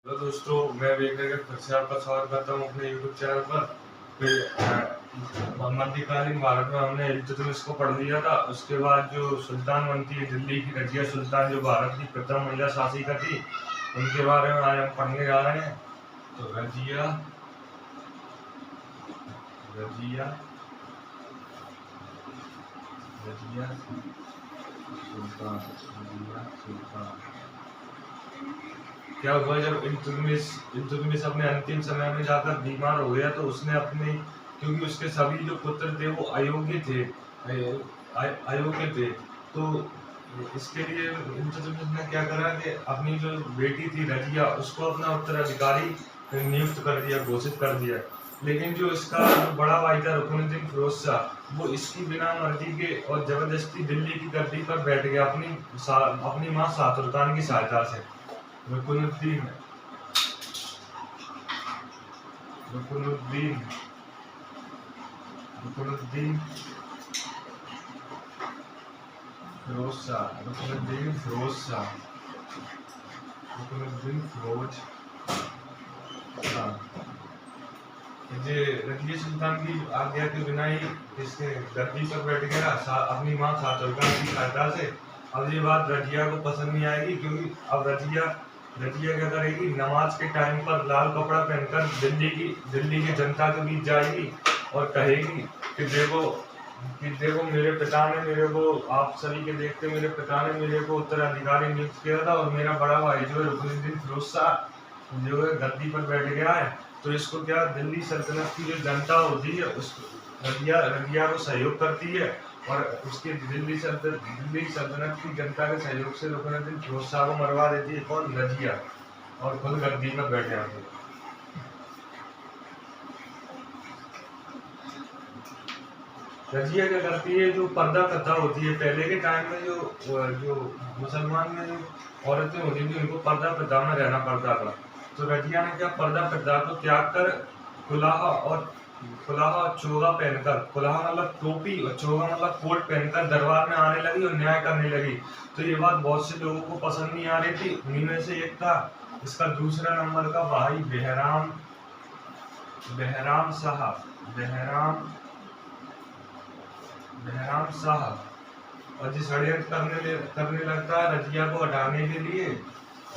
Hello दोस्तों, मैं वेंकट फिर से आपका स्वागत करता हूँ अपने यूट्यूब चैनल पर। मध्यकालीन भारत में हमने इल्तुतमिश को पढ़ लिया था। उसके बाद जो सुल्तान बनती है दिल्ली की रजिया सुल्तान, जो भारत की प्रथम महिला शासिका थी, उनके बारे में आज हम पढ़ने जा रहे हैं। तो रजिया रजिया रजिया सुल्तान रजिया सुल्तान क्या हुआ जब इल्तुतमिश अपने अंतिम समय में जाकर बीमार हो गया, तो उसने अपने, क्योंकि उसके सभी जो पुत्र थे वो अयोग्य थे, तो इसके लिए इल्तुतमिश ने क्या करा कि अपनी जो बेटी थी रजिया, उसको अपना उत्तराधिकारी नियुक्त कर दिया, घोषित कर दिया। लेकिन जो इसका जो बड़ा भाई था रुकनुद्दीन फिरोज शाह, वो इसकी बिना मर्जी के और जबरदस्ती दिल्ली की गद्दी पर बैठ गया अपनी माँ शाहतुर खान की सहायता से। रुकनुद्दीन रुकनुद्दीन रुकनुद्दीन फिरोज शाह रुकनुद्दीन फिरोज शाह रुकनुद्दीन फिरोज शाह ये रजिया सुल्तान की आज्ञा के बिना ही इसके गद्दी पर बैठ गया अपनी माँ शाहतुर खान की सहायता से। अब ये बात रजिया को पसंद नहीं आएगी, क्योंकि अब रजिया क्या करेगी, नमाज के टाइम पर लाल कपड़ा पहनकर दिल्ली की जनता के बीच जाएगी और कहेगी कि देखो मेरे पिता ने मेरे को, आप सभी के देखते, मेरे पिता ने मेरे को उत्तराधिकारी नियुक्त किया था और मेरा बड़ा भाई जो है रुकनुद्दीन फिरोज शाह जो है गद्दी पर बैठ गया है। तो इसको क्या, दिल्ली सल्तनत की जो जनता होती है उसको रजिया को सहयोग करती है, और उसके दिल्ली सल्तनत की जनता के सहयोग से रुकनुद्दीन फिरोज शाह को मरवा देती है। कौन? रजिया। और खुद गद्दी पर बैठ जाती है। रजिया क्या करती है, जो पर्दा प्रथा होती है पहले के टाइम में, जो मुसलमान में जो औरतें होती थी उनको पर्दा प्रथा में रहना पड़ता था। तो रजिया ने क्या, पर्दा प्रथा को त्याग कर खुलाहा और चोगा पहनकर, खुलाहा मतलब टोपी और चोगा मतलब कोट पहनकर दरबार में आने लगी और न्याय करने लगी। तो ये बात बहुत से लोगों को पसंद नहीं आ रही थी। उन्हीं में से एक था इसका दूसरा नंबर का भाई बहराम शाह बहराम बहराम शाह। और जो षड्यंत्र करने लगता है रजिया को हटाने के लिए,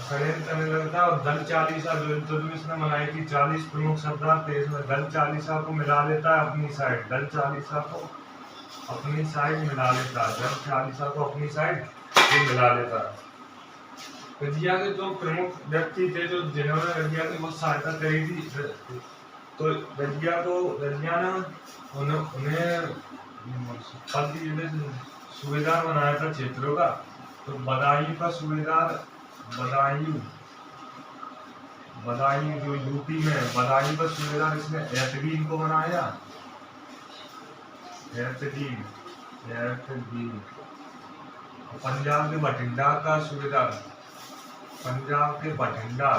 षड्यंत्र करने लगता है। और दल चालीसा जो इल्तुतमिश ने बनाई थी, 40 प्रमुख सरदार थे, इसमें दल चालीसा को मिला लेता है अपनी साइड, दल चालीसा को अपनी साइड मिला लेता है, दल चालीसा को अपनी साइड मिला लेता है। रजिया के दो प्रमुख व्यक्ति थे जो जिन्होंने रजिया की बहुत सहायता करी थी। तो रजिया ने उन्हें पद सूबेदार बनाया था क्षेत्रों का। तो बदायूं का सूबेदार, बदायूं जो यूपी में, बदायूं का सूबेदार इसने एतगीन को बनाया। एतगीन पंजाब के बठिंडा का सूबेदार, पंजाब के बठिंडा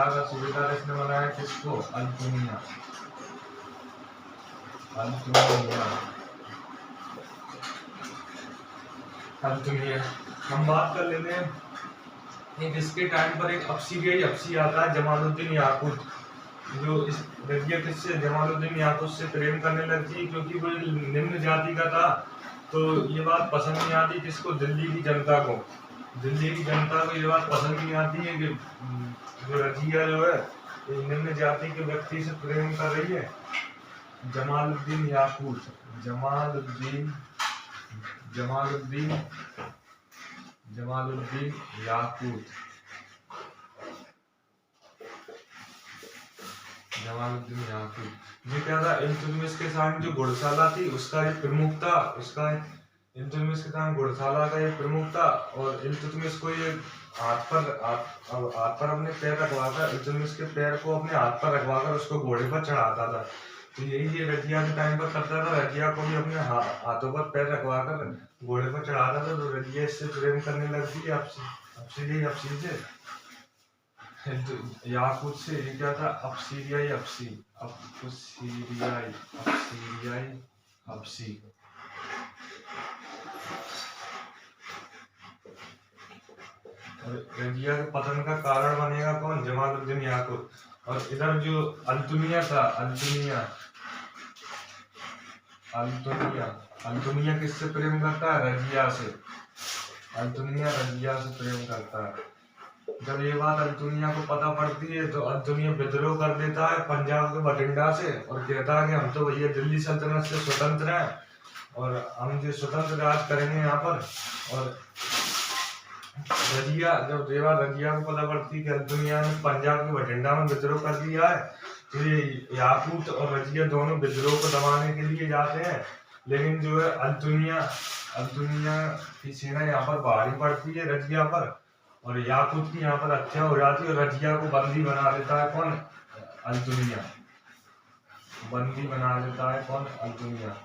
का सूबेदार इसने बनाया किसको? अल्तुनिया। हम बात कर लेते हैं इसके टाइम पर एक अफसी आता है, जमालुद्दीन याकूत। जो इस रजिया किससे, जमालुद्दीन याकूत से प्रेम करने लगती है, क्योंकि वो निम्न जाति का था। तो ये बात पसंद नहीं आती किसको? दिल्ली की जनता को ये बात पसंद नहीं आती है कि जो रजिया जो है निम्न जाति के व्यक्ति से प्रेम कर रही है। जमालुद्दीन याकूत ये क्या था, इल्तुतमिश के साथ जो घुड़शाला थी उसका एक प्रमुख था, इल्तुतमिश के साथ घुड़शाला का एक प्रमुख था। और इल्तुतमिश को ये हाथ पर अपने पैर रखवाकर, इल्तुतमिश के पैर को अपने हाथ पर रखवाकर उसको घोड़े पर चढ़ाता था। तो यही ये रजिया के टाइम पर करता था, रजिया को भी अपने हाथों पर पैर रखवाकर घोड़े पर चढ़ाता था। तो रजिया इससे प्रेम करने लगती है अफसी से, याकूत से। ये क्या था? अफसीरियाई अफसी। रजिया के पतन का कारण बनेगा कौन? जमालुद्दीन याकूत। और इधर जो अल्तुनिया था, अल्तुनिया किससे प्रेम करता है? रजिया से। अल्तुनिया रजिया से प्रेम करता है। जब ये बात अल्तुनिया को पता पड़ती है तो अल्तुनिया विद्रोह कर देता है पंजाब के बठिंडा से और कहता है कि हम तो भैया दिल्ली सल्तनत से स्वतंत्र हैं और हम जो स्वतंत्र राज करेंगे यहाँ पर। और रजिया, जब रजिया को पता पड़ती है कि अल्तुनिया ने पंजाब के बठिंडा में विद्रोह कर दिया है तो ये याकूत और रजिया दोनों विद्रोह को दबाने के लिए जाते हैं। लेकिन जो है अल्तुनिया की सेना यहाँ पर भारी पड़ती है रजिया पर और याकूत की यहाँ पर हत्या हो जाती है और रजिया को बंदी बना लेता है कौन? अल्तुनिया। बंदी बना लेता है कौन? अल्तुनिया।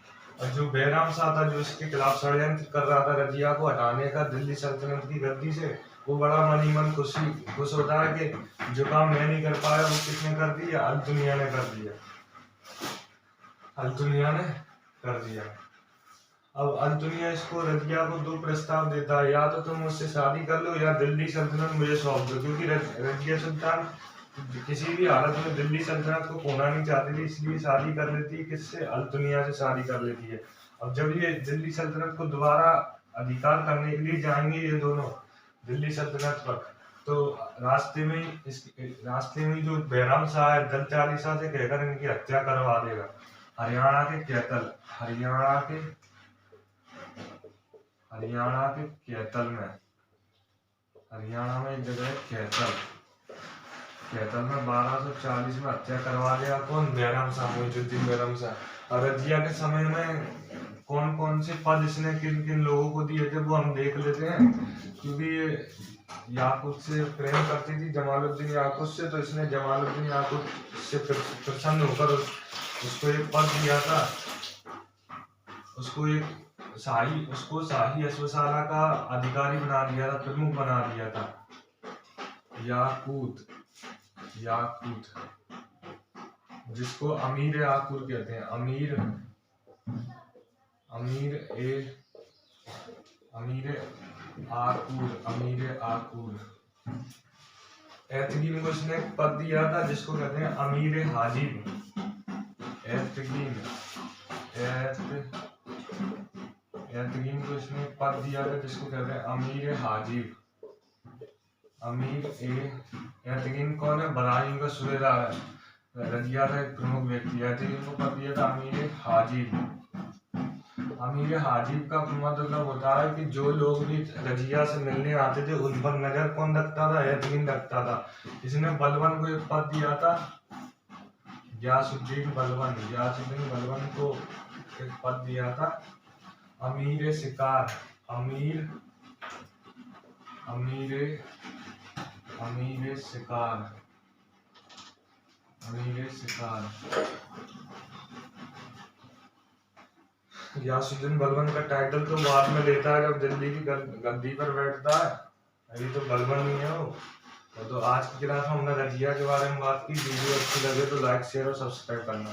और जो बैराम शाह था, जो इसके खिलाफ षड्यंत्र कर रहा था रजिया को हटाने का दिल्ली सल्तनत की गद्दी से, वो बड़ा मन ही मन खुश होता है कि जो काम मैं नहीं कर पाया वो किसने कर दिया? अल्तुनिया ने कर दिया। अल्तुनिया ने कर दिया। अब अल्तुनिया इसको रजिया को दो प्रस्ताव देता है, या तो तुम मुझसे शादी कर लो या दिल्ली सल्तनत मुझे सौंप दो, क्योंकि रजिया सुल्तान किसी भी हालत में दिल्ली सल्तनत को खोना नहीं चाहती थी, इसलिए शादी कर लेती है। किससे? अल्तुनिया से शादी कर लेती है। अब जब ये दिल्ली सल्तनत को दोबारा अधिकार करने के लिए जाएंगे ये दोनों दिल्ली सल्तनत पर, तो रास्ते में जो बैराम शाह है दल चालीसा से कहकर इनकी हत्या करवा देगा। हरियाणा के कैथल हरियाणा में एक जगह है कैथल में 1240 में हत्या करवा दिया कौन? बैराम शाह, मुइजुद्दीन बैराम शाह। और रजिया के समय में कौन कौन से पद इसने किन किन लोगों को दिए थे वो हम देख लेते हैं। क्योंकि ये याकूत से प्रेम करती थी, जमालुद्दीन याकूत से, तो इसने जमालुद्दीन याकूत से प्रसन्न होकर उसको एक पद दिया था। उसको शाही अश्वशाला का अधिकारी बना दिया था, प्रमुख बना दिया था। याकूत जिसको अमीर याकूत कहते हैं। अमीर आकूर। एतगीन को इसने पद दिया था जिसको कहते हैं अमीर हाजिब। एतगीन को इसने पद दिया था जिसको कहते हैं अमीर हाजिब। एतगीन कौन है? बदायूं का सूबेदार है, रजिया का एक प्रमुख व्यक्ति। एतगीन को पद दिया था अमीर हाजिब। अमीर हाजिब का मतलब होता है कि जो लोग भी रजिया से मिलने आते थे उन पर नजर कौन रखता था? एतगीन रखता था। इसने बलबन को एक पद दिया था, गयासुद्दीन बलबन को एक पद दिया था अमीर शिकार। गयासुद्दीन बलबन का टाइटल तो बाद में लेता है जब दिल्ली की गद्दी पर बैठता है, अभी तो बलबन ही है वो। तो आज की क्लास में हमने रजिया के बारे में बात की। वीडियो अच्छी लगे तो लाइक शेयर और सब्सक्राइब करना।